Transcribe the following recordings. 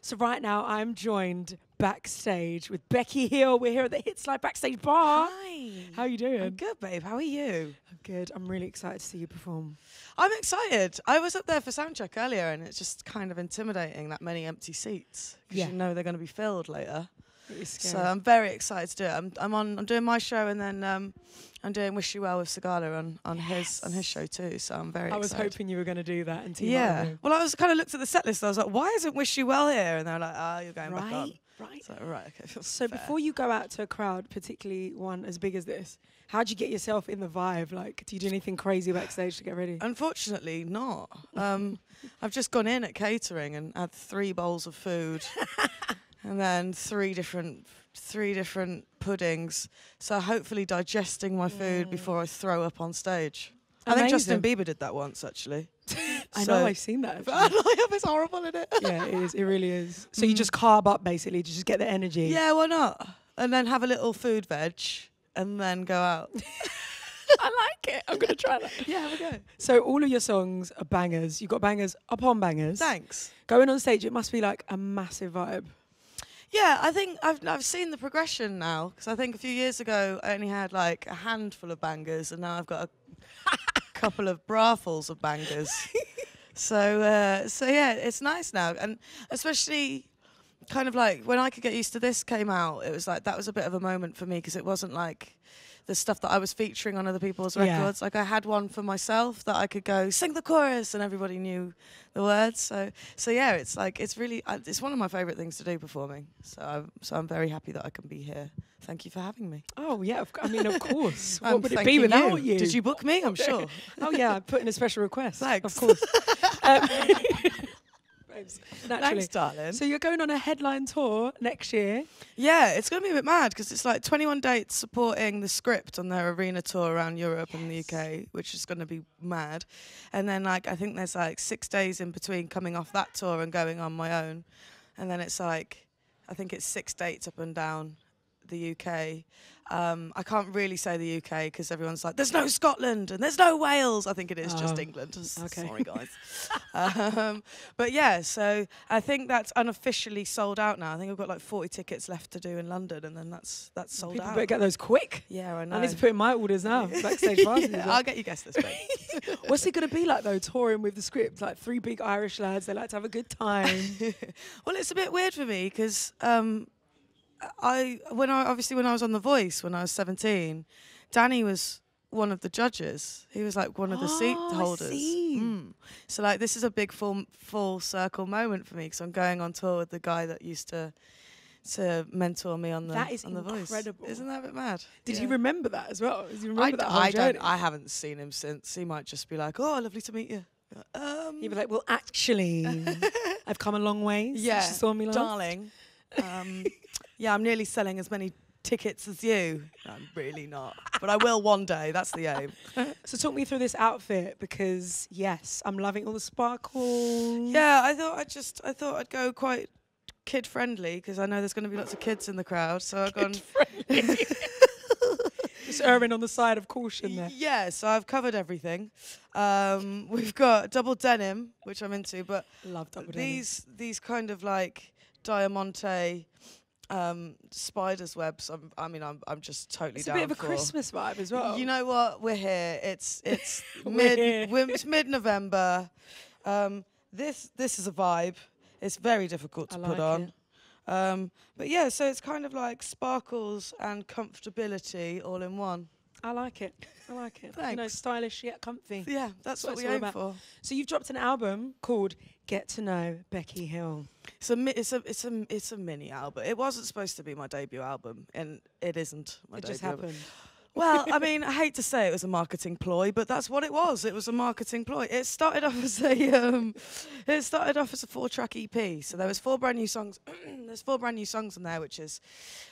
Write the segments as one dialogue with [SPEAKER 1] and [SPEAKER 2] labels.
[SPEAKER 1] So right now I'm joined backstage with Becky Hill. We're here at the Hit Slide Backstage Bar.
[SPEAKER 2] Hi.
[SPEAKER 1] How are you doing?
[SPEAKER 2] I'm good, babe. How are you?
[SPEAKER 1] I'm good. I'm really excited to see you perform.
[SPEAKER 2] I'm excited. I was up there for soundcheck earlier, and it's just kind of intimidating that many empty seats because you know they're going to be filled later.
[SPEAKER 1] It is scary.
[SPEAKER 2] So I'm very excited to do it. I'm doing my show, and then I'm doing Wish You Well with Sagala on his show too. So I'm very
[SPEAKER 1] I was
[SPEAKER 2] excited.
[SPEAKER 1] hoping you were going to do that and team up
[SPEAKER 2] Yeah.
[SPEAKER 1] with him.
[SPEAKER 2] Well, I was kind of looked at the set list. I was like, why isn't Wish You Well here? And they were like, oh, you're going back on.
[SPEAKER 1] Right.
[SPEAKER 2] So right. Okay.
[SPEAKER 1] So before you go out to a crowd, particularly one as big as this, how'd you get yourself in the vibe? Like, do you do anything crazy backstage to get ready?
[SPEAKER 2] Unfortunately, not. I've just gone in at catering and had 3 bowls of food, and then three different puddings. So hopefully digesting my food before I throw up on stage. I think Justin Bieber did that once, actually.
[SPEAKER 1] I know, I've seen that.
[SPEAKER 2] It's horrible, isn't it?
[SPEAKER 1] Yeah, it is. It really is. So you just carb up, basically, to just get the energy.
[SPEAKER 2] Yeah, why not? And then have a little food veg, and then go out.
[SPEAKER 1] I like it. I'm going to try that.
[SPEAKER 2] Yeah, have a go.
[SPEAKER 1] So all of your songs are bangers. You've got bangers upon bangers.
[SPEAKER 2] Thanks.
[SPEAKER 1] Going on stage, it must be like a massive vibe.
[SPEAKER 2] Yeah, I think I've seen the progression now, because I think a few years ago I only had like a handful of bangers, and now I've got a couple of brafuls of bangers. So yeah, it's nice now, and especially kind of like when I Could Get Used to This came out, it was like that was a bit of a moment for me, because it wasn't like the stuff that I was featuring on other people's records. Like I had one for myself that I could go sing the chorus and everybody knew the words. So yeah, it's like it's really it's one of my favourite things to do, performing. So I'm very happy that I can be here. Thank you for having me.
[SPEAKER 1] Oh yeah, I mean of course. What
[SPEAKER 2] I'm
[SPEAKER 1] would it be
[SPEAKER 2] thanking
[SPEAKER 1] without you?
[SPEAKER 2] Did you book me? I'm sure.
[SPEAKER 1] Oh yeah, I put in a special request.
[SPEAKER 2] Thanks.
[SPEAKER 1] Of course. Naturally.
[SPEAKER 2] Thanks, darling.
[SPEAKER 1] So you're going on a headline tour next year.
[SPEAKER 2] Yeah, it's going to be a bit mad, because it's like 21 dates supporting the Script on their arena tour around Europe and the UK, which is going to be mad. And then like I think there's like 6 days in between coming off that tour and going on my own. And then it's like, I think it's 6 dates up and down the UK. I can't really say the UK because everyone's like, there's no Scotland and there's no Wales. I think it is just England.
[SPEAKER 1] Okay.
[SPEAKER 2] Sorry, guys. But yeah, so I think that's unofficially sold out now. I think I've got like 40 tickets left to do in London, and then that's sold
[SPEAKER 1] People
[SPEAKER 2] out.
[SPEAKER 1] better get those quick.
[SPEAKER 2] Yeah, I know.
[SPEAKER 1] I need to put in my orders now. Backstage passes.
[SPEAKER 2] Yeah, I'll get you guessed this, babe.
[SPEAKER 1] What's it going to be like though, touring with the Script? Like 3 big Irish lads, they like to have a good time.
[SPEAKER 2] Well, it's a bit weird for me because when I was on The Voice when I was 17, Danny was one of the judges. He was like one of the seat holders.
[SPEAKER 1] I see.
[SPEAKER 2] So like this is a big full circle moment for me, because I'm going on tour with the guy that used to mentor me on the
[SPEAKER 1] That is
[SPEAKER 2] on The Voice.
[SPEAKER 1] incredible.
[SPEAKER 2] Isn't that a bit mad?
[SPEAKER 1] Did
[SPEAKER 2] Yeah.
[SPEAKER 1] you remember that as well? Did you remember that whole
[SPEAKER 2] I
[SPEAKER 1] journey?
[SPEAKER 2] I haven't seen him since. He might just be like, "Oh, lovely to meet you."
[SPEAKER 1] You'd be like, well, actually, I've come a long way since you saw me last.
[SPEAKER 2] darling. Yeah, I'm nearly selling as many tickets as you. I'm really not, but I will one day. That's the aim.
[SPEAKER 1] So talk me through this outfit, because yes, I'm loving all the sparkles.
[SPEAKER 2] Yeah, I thought I'd go quite kid friendly, because I know there's going to be lots of kids in the crowd. So I've gone.
[SPEAKER 1] Just erring on the side of caution there.
[SPEAKER 2] Yeah, so I've covered everything. We've got double denim, which I'm into, but
[SPEAKER 1] Love double denim.
[SPEAKER 2] these kind of like Diamante spider's webs. I'm just totally
[SPEAKER 1] It's a
[SPEAKER 2] down
[SPEAKER 1] bit of a
[SPEAKER 2] for.
[SPEAKER 1] Christmas vibe as well.
[SPEAKER 2] You know what? We're here. It's
[SPEAKER 1] We're
[SPEAKER 2] it's mid-November. This is a vibe. It's very difficult to
[SPEAKER 1] I
[SPEAKER 2] put
[SPEAKER 1] like
[SPEAKER 2] on.
[SPEAKER 1] it.
[SPEAKER 2] But yeah, so it's kind of like sparkles and comfortability all in one.
[SPEAKER 1] I like it. I like it. You know,
[SPEAKER 2] Thanks.
[SPEAKER 1] stylish yet comfy.
[SPEAKER 2] Yeah, that's what
[SPEAKER 1] it's
[SPEAKER 2] we
[SPEAKER 1] all
[SPEAKER 2] aim
[SPEAKER 1] about.
[SPEAKER 2] for.
[SPEAKER 1] So you've dropped an album called Get to Know Becky Hill.
[SPEAKER 2] It's a mini album. It wasn't supposed to be my debut album, and it isn't my
[SPEAKER 1] It
[SPEAKER 2] debut
[SPEAKER 1] just
[SPEAKER 2] album.
[SPEAKER 1] happened.
[SPEAKER 2] Well, I mean, I hate to say it was a marketing ploy, but that's what it was. It was a marketing ploy. It started off as a 4-track EP. So there was 4 brand new songs. There's 4 brand new songs in there, which is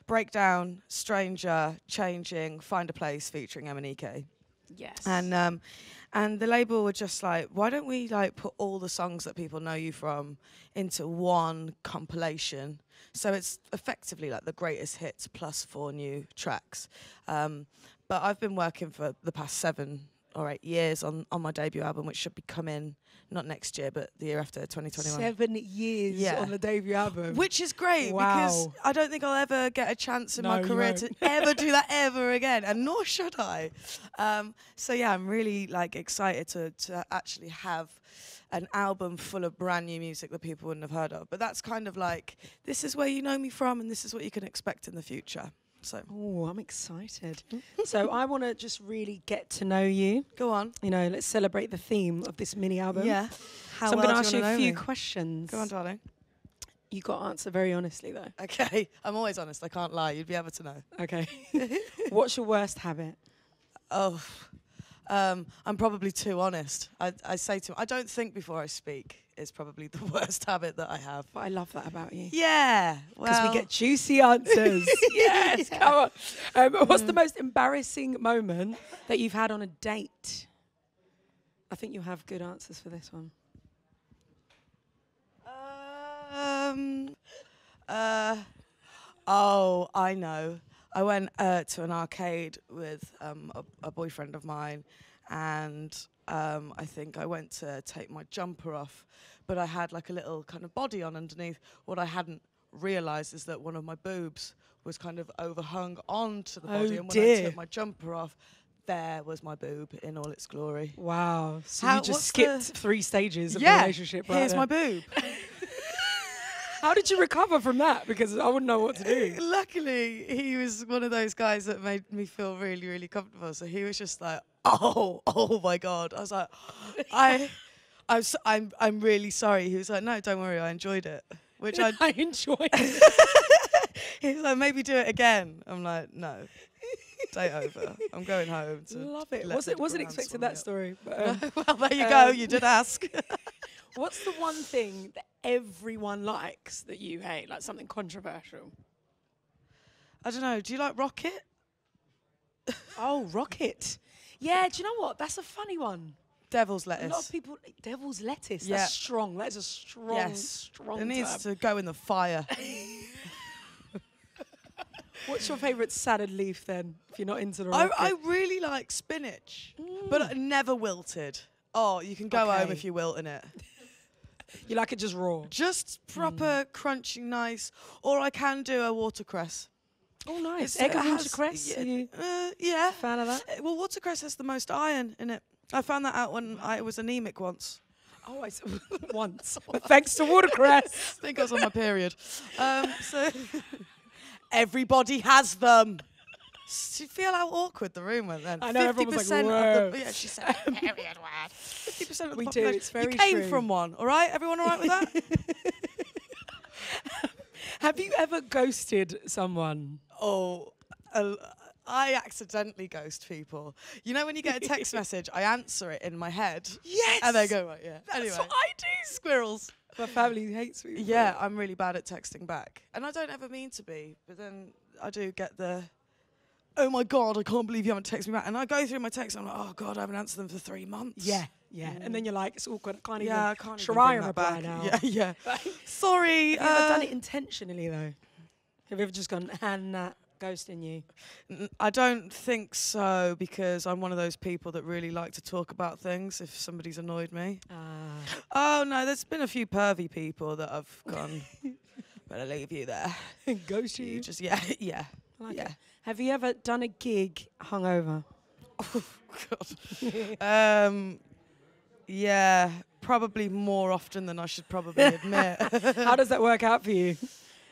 [SPEAKER 2] Breakdown, Stranger, Changing, Find a Place, featuring MNEK.
[SPEAKER 1] Yes.
[SPEAKER 2] And the label were just like, why don't we like put all the songs that people know you from into one compilation? So it's effectively like the greatest hits plus 4 new tracks. But I've been working for the past 7 or 8 years on my debut album, which should be coming not next year, but the year after, 2021.
[SPEAKER 1] 7 years
[SPEAKER 2] Yeah.
[SPEAKER 1] on the debut album.
[SPEAKER 2] Which is great because
[SPEAKER 1] Wow.
[SPEAKER 2] I don't think I'll ever get a chance in
[SPEAKER 1] No,
[SPEAKER 2] my
[SPEAKER 1] you
[SPEAKER 2] career
[SPEAKER 1] won't.
[SPEAKER 2] to ever do that ever again, and nor should I. So yeah, I'm really like excited to actually have an album full of brand new music that people wouldn't have heard of. But that's kind of like, this is where you know me from, and this is what you can expect in the future. So
[SPEAKER 1] Oh, I'm excited. So I want to just really get to know you.
[SPEAKER 2] go on.
[SPEAKER 1] You know, let's celebrate the theme of this mini album.
[SPEAKER 2] Yeah. How
[SPEAKER 1] So I'm
[SPEAKER 2] well
[SPEAKER 1] going to
[SPEAKER 2] do
[SPEAKER 1] ask you
[SPEAKER 2] wanna
[SPEAKER 1] a
[SPEAKER 2] know
[SPEAKER 1] few
[SPEAKER 2] me?
[SPEAKER 1] questions.
[SPEAKER 2] Go on, darling.
[SPEAKER 1] You got to answer very honestly, though.
[SPEAKER 2] Okay, I'm always honest. I can't lie. You'd be able to know.
[SPEAKER 1] Okay. What's your worst habit?
[SPEAKER 2] Oh, I'm probably too honest. I say to I don't think before I speak is probably the worst habit that I have.
[SPEAKER 1] But I love that about you.
[SPEAKER 2] Yeah,
[SPEAKER 1] Because
[SPEAKER 2] well,
[SPEAKER 1] we get juicy answers. Yes, come on. What's the most embarrassing moment that you've had on a date? I think you'll have good answers for this one.
[SPEAKER 2] Oh, I know. I went to an arcade with a boyfriend of mine, and I think I went to take my jumper off, but I had like a little kind of body on underneath. What I hadn't realised is that one of my boobs was kind of overhung onto the body,
[SPEAKER 1] Oh,
[SPEAKER 2] and when I
[SPEAKER 1] dear.
[SPEAKER 2] took my jumper off, there was my boob in all its glory.
[SPEAKER 1] Wow. So
[SPEAKER 2] How-
[SPEAKER 1] you just
[SPEAKER 2] what's
[SPEAKER 1] skipped 3 stages of the
[SPEAKER 2] Yeah,
[SPEAKER 1] relationship. Right
[SPEAKER 2] here's
[SPEAKER 1] there.
[SPEAKER 2] my boob.
[SPEAKER 1] How did you recover from that? Because I wouldn't know what to do.
[SPEAKER 2] Luckily, he was one of those guys that made me feel really, really comfortable. So he was just like, "Oh my God!" I was like, I'm really sorry." He was like, "No, don't worry, I enjoyed it." Which I,
[SPEAKER 1] I enjoyed it.
[SPEAKER 2] he was like, "Maybe do it again." I'm like, "No, date over. I'm going home." To
[SPEAKER 1] Love it.
[SPEAKER 2] let the
[SPEAKER 1] Wasn't
[SPEAKER 2] ground
[SPEAKER 1] expecting
[SPEAKER 2] swallow
[SPEAKER 1] that
[SPEAKER 2] me up.
[SPEAKER 1] story. But,
[SPEAKER 2] Well, there you go.
[SPEAKER 1] um,
[SPEAKER 2] You did ask.
[SPEAKER 1] what's the one thing that everyone likes that you hate? Like something controversial.
[SPEAKER 2] I don't know. Do you like Rocket?
[SPEAKER 1] Oh, Rocket. Yeah, do you know what? That's a funny one.
[SPEAKER 2] Devil's
[SPEAKER 1] A lot
[SPEAKER 2] lettuce.
[SPEAKER 1] of people, devil's lettuce.
[SPEAKER 2] Yeah.
[SPEAKER 1] That's strong. That is a strong,
[SPEAKER 2] Yes.
[SPEAKER 1] strong
[SPEAKER 2] It needs
[SPEAKER 1] term.
[SPEAKER 2] to go in the fire.
[SPEAKER 1] What's your favourite salad leaf then, if you're not into the
[SPEAKER 2] I
[SPEAKER 1] rocket?
[SPEAKER 2] really like spinach, but never wilted. Oh, you can go home
[SPEAKER 1] Okay.
[SPEAKER 2] if you wilt in it.
[SPEAKER 1] You like it just raw?
[SPEAKER 2] Just proper crunchy, nice. Or I can do a watercress.
[SPEAKER 1] Oh, nice.
[SPEAKER 2] It's-
[SPEAKER 1] Egg
[SPEAKER 2] it
[SPEAKER 1] and
[SPEAKER 2] has-
[SPEAKER 1] watercress?
[SPEAKER 2] yeah,
[SPEAKER 1] Are you
[SPEAKER 2] Yeah.
[SPEAKER 1] a fan of that?
[SPEAKER 2] Well, watercress has the most iron in it. I found that out when I was anemic once.
[SPEAKER 1] Oh, once. But thanks to watercress.
[SPEAKER 2] I think I was on my period. So everybody has them. Do you feel how awkward the room went then?
[SPEAKER 1] I know, everyone was like,
[SPEAKER 2] 50%
[SPEAKER 1] whoa.
[SPEAKER 2] of the, yeah, she said, period word. 50% of the
[SPEAKER 1] We do,
[SPEAKER 2] population.
[SPEAKER 1] it's very
[SPEAKER 2] You came
[SPEAKER 1] true.
[SPEAKER 2] from one, all right? Everyone all right with that?
[SPEAKER 1] Have you ever ghosted someone?
[SPEAKER 2] Oh, I accidentally ghost people. You know when you get a text message, I answer it in my head.
[SPEAKER 1] Yes.
[SPEAKER 2] And they go, right, yeah.
[SPEAKER 1] That's
[SPEAKER 2] Anyway,
[SPEAKER 1] what I do.
[SPEAKER 2] squirrels.
[SPEAKER 1] My family hates me.
[SPEAKER 2] Yeah, I'm really bad at texting back. And I don't ever mean to be, but then I do get the, oh my God, I can't believe you haven't texted me back. And I go through my texts and I'm like, oh God, I haven't answered them for 3 months.
[SPEAKER 1] Yeah, yeah. And then you're like, it's awkward. I can't
[SPEAKER 2] Yeah, I
[SPEAKER 1] even
[SPEAKER 2] can't even
[SPEAKER 1] try
[SPEAKER 2] bring
[SPEAKER 1] and
[SPEAKER 2] that
[SPEAKER 1] reply
[SPEAKER 2] back.
[SPEAKER 1] now.
[SPEAKER 2] Yeah, yeah.
[SPEAKER 1] Have
[SPEAKER 2] Sorry.
[SPEAKER 1] you ever done it intentionally, though? Have you ever just gone, and that ghosting you?
[SPEAKER 2] I don't think so, because I'm one of those people that really like to talk about things if somebody's annoyed me. Oh no, there's been a few pervy people that I've gone, better leave you there.
[SPEAKER 1] Ghost
[SPEAKER 2] You
[SPEAKER 1] you?
[SPEAKER 2] just, yeah, yeah.
[SPEAKER 1] I like
[SPEAKER 2] yeah.
[SPEAKER 1] it. Have you ever done a gig hungover?
[SPEAKER 2] God. Yeah, probably more often than I should probably admit.
[SPEAKER 1] How does that work out for you?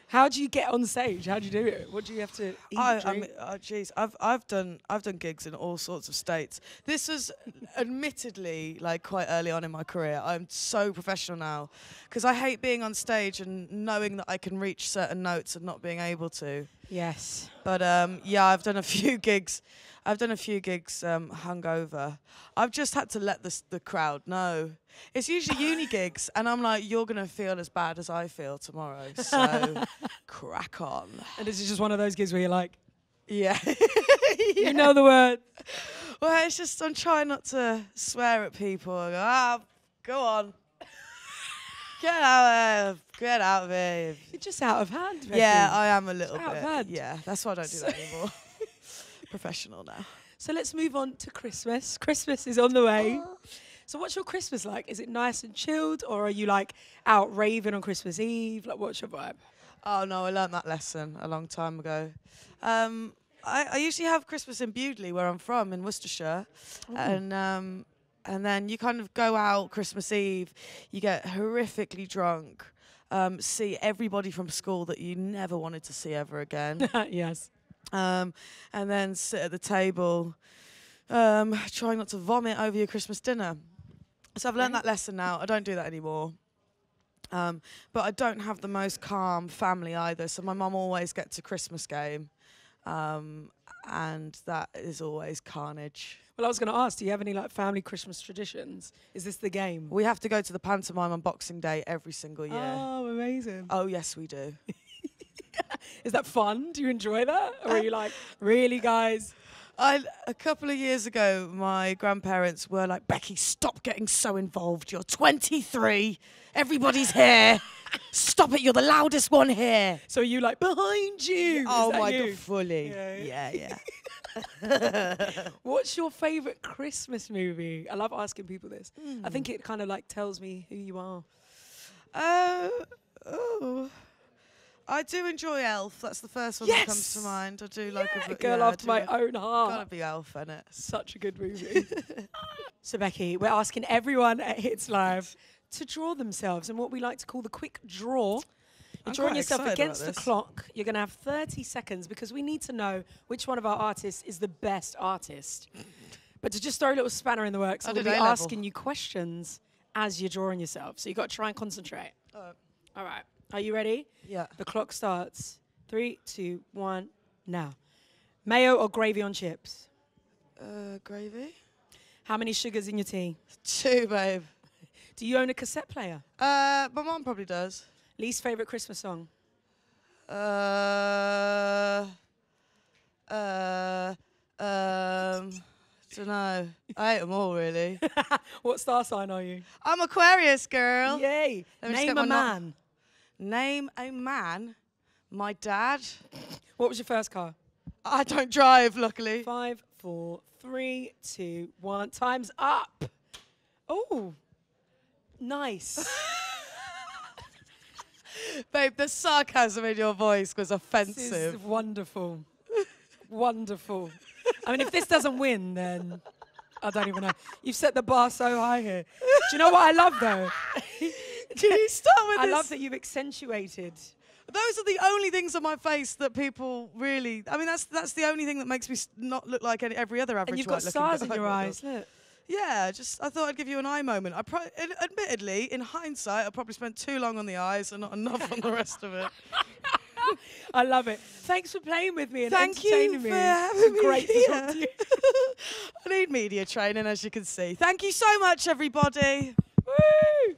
[SPEAKER 1] How do you get on stage? How do you do it? What do you have to eat?
[SPEAKER 2] I
[SPEAKER 1] drink?
[SPEAKER 2] mean, geez, I've done gigs in all sorts of states. This was admittedly like quite early on in my career. I'm so professional now because I hate being on stage and knowing that I can reach certain notes and not being able to.
[SPEAKER 1] Yes.
[SPEAKER 2] But yeah, I've done a few gigs. Hungover. I've just had to let the crowd know. It's usually uni gigs, and I'm like, you're gonna feel as bad as I feel tomorrow. So crack on.
[SPEAKER 1] And this is just one of those gigs where you're like,
[SPEAKER 2] Yeah.
[SPEAKER 1] you know the word.
[SPEAKER 2] Well, it's just I'm trying not to swear at people. I go, go on. Get out of here.
[SPEAKER 1] You're just out of hand, Becky.
[SPEAKER 2] Yeah, I am a little
[SPEAKER 1] out of
[SPEAKER 2] bit.
[SPEAKER 1] hand.
[SPEAKER 2] Yeah, that's why I don't do that anymore. Professional now.
[SPEAKER 1] So let's move on to Christmas. Christmas is on the way. So what's your Christmas like? Is it nice and chilled, or are you like out raving on Christmas Eve? Like, what's your vibe?
[SPEAKER 2] Oh no, I learnt that lesson a long time ago. I usually have Christmas in Bewdley, where I'm from, in Worcestershire, and then you kind of go out Christmas Eve, you get horrifically drunk, see everybody from school that you never wanted to see ever again,
[SPEAKER 1] Yes.
[SPEAKER 2] and then sit at the table, trying not to vomit over your Christmas dinner. So I've learned that lesson now. I don't do that anymore. But I don't have the most calm family either. So my mum always gets a Christmas game. And that is always carnage.
[SPEAKER 1] Well, I was going to ask, do you have any like family Christmas traditions? Is this the game?
[SPEAKER 2] We have to go to the pantomime on Boxing Day every single year.
[SPEAKER 1] Oh, amazing.
[SPEAKER 2] Oh, yes, we do.
[SPEAKER 1] Is that fun? Do you enjoy that? Or are you like, really, guys?
[SPEAKER 2] A couple of years ago, my grandparents were like, Becky, stop getting so involved. You're 23. Everybody's here. Stop it. You're the loudest one here.
[SPEAKER 1] So are you like, behind you?
[SPEAKER 2] Oh,
[SPEAKER 1] Is that
[SPEAKER 2] my
[SPEAKER 1] you?
[SPEAKER 2] God, fully.
[SPEAKER 1] Yeah.
[SPEAKER 2] Yeah.
[SPEAKER 1] What's your favourite Christmas movie? I love asking people this. I think it kind of like tells me who you are.
[SPEAKER 2] I do enjoy Elf. That's the first one that comes to
[SPEAKER 1] Yes!
[SPEAKER 2] mind. I do like
[SPEAKER 1] A girl after my own
[SPEAKER 2] Gotta
[SPEAKER 1] heart.
[SPEAKER 2] be Elf, innit?
[SPEAKER 1] Such a good movie. So Becky, we're asking everyone at Hits Live to draw themselves in what we like to call the quick draw. You're
[SPEAKER 2] I'm
[SPEAKER 1] drawing
[SPEAKER 2] quite
[SPEAKER 1] yourself
[SPEAKER 2] excited
[SPEAKER 1] against
[SPEAKER 2] about
[SPEAKER 1] the
[SPEAKER 2] this.
[SPEAKER 1] clock. You're going to have 30 seconds because we need to know which one of our artists is the best artist. But to just throw a little spanner in the works,
[SPEAKER 2] I
[SPEAKER 1] I'm going
[SPEAKER 2] did
[SPEAKER 1] to be
[SPEAKER 2] A-level.
[SPEAKER 1] asking you questions as you're drawing yourself. So you've got to try and concentrate. All right. Are you ready?
[SPEAKER 2] Yeah.
[SPEAKER 1] The clock starts. 3, 2, 1, now. Mayo or gravy on chips?
[SPEAKER 2] Gravy?
[SPEAKER 1] How many sugars in your tea?
[SPEAKER 2] 2, babe.
[SPEAKER 1] Do you own a cassette player?
[SPEAKER 2] My mum probably does.
[SPEAKER 1] Least favourite Christmas song?
[SPEAKER 2] Dunno. I hate them all, really.
[SPEAKER 1] What star sign are you?
[SPEAKER 2] I'm Aquarius, girl.
[SPEAKER 1] Yay.
[SPEAKER 2] Let me just
[SPEAKER 1] Name
[SPEAKER 2] get
[SPEAKER 1] a
[SPEAKER 2] my
[SPEAKER 1] man.
[SPEAKER 2] Name a man. My dad.
[SPEAKER 1] What was your first car?
[SPEAKER 2] I don't drive, luckily.
[SPEAKER 1] 5, 4, 3, 2, 1. Time's up. Oh, nice.
[SPEAKER 2] Babe, the sarcasm in your voice was
[SPEAKER 1] This
[SPEAKER 2] offensive.
[SPEAKER 1] is wonderful. Wonderful. I mean, if this doesn't win, then I don't even know. You've set the bar so high here. Do you know what I love, though?
[SPEAKER 2] Can you start with
[SPEAKER 1] I
[SPEAKER 2] this?
[SPEAKER 1] love that you've accentuated.
[SPEAKER 2] Those are the only things on my face that people really. I mean, that's the only thing that makes me not look like every other average
[SPEAKER 1] And you've got
[SPEAKER 2] white-looking
[SPEAKER 1] stars in
[SPEAKER 2] guy.
[SPEAKER 1] your eyes. Look.
[SPEAKER 2] Yeah, I thought I'd give you an eye moment. Admittedly, in hindsight, I probably spent too long on the eyes and not enough on the rest of it.
[SPEAKER 1] I love it. Thanks for playing with me and
[SPEAKER 2] Thank you
[SPEAKER 1] entertaining
[SPEAKER 2] for
[SPEAKER 1] me.
[SPEAKER 2] having me
[SPEAKER 1] Great to talk to
[SPEAKER 2] here.
[SPEAKER 1] you.
[SPEAKER 2] I need media training, as you can see. Thank you so much, everybody.
[SPEAKER 1] Woo!